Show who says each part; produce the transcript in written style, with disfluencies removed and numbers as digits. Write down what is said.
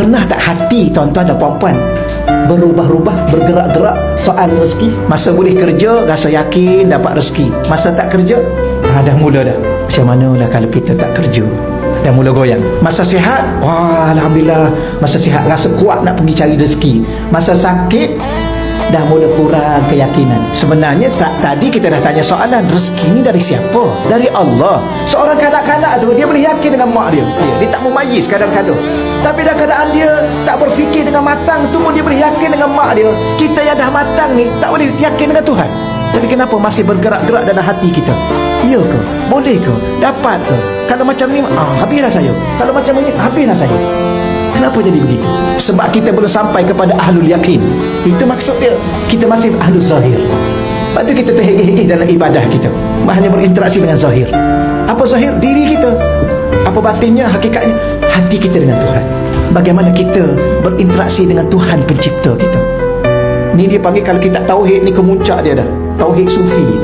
Speaker 1: Pernah tak hati tuan-tuan dan puan-puan berubah-ubah, bergerak-gerak soal rezeki? Masa boleh kerja, rasa yakin dapat rezeki. Masa tak kerja, dah mula dah. Macam manalah kalau kita tak kerja? Dah mula goyang. Masa sihat, wah Alhamdulillah. Masa sihat rasa kuat nak pergi cari rezeki. Masa sakit, dah mula kurang keyakinan. Sebenarnya tadi kita dah tanya soalan, rezeki ni dari siapa? Dari Allah. Seorang kanak-kanak tu, dia boleh yakin dengan mak dia. Dia tak memayis kadang-kadang. Tapi dalam keadaan dia tak berfikir dengan matang tu pun dia boleh yakin dengan mak dia. Kita yang dah matang ni tak boleh yakin dengan Tuhan. Tapi kenapa masih bergerak-gerak dalam hati kita? Ya ke? Boleh ke? Dapat ke? Kalau macam ni, habislah saya. Kalau macam ni, habislah saya. Kenapa jadi begitu? Sebab kita belum sampai kepada ahlul yakin. Itu maksud dia. Kita masih ahlul zahir. Lepas tu kita terhegeh-hegeh dalam ibadah kita. Hanya berinteraksi dengan zahir. Apa zahir? Diri kita. Apa batinnya, hakikatnya? Hati kita dengan Tuhan. Bagaimana kita berinteraksi dengan Tuhan pencipta kita. Ni dia panggil, kalau kita tauhid ni kemuncak dia dah. Tauhid sufi.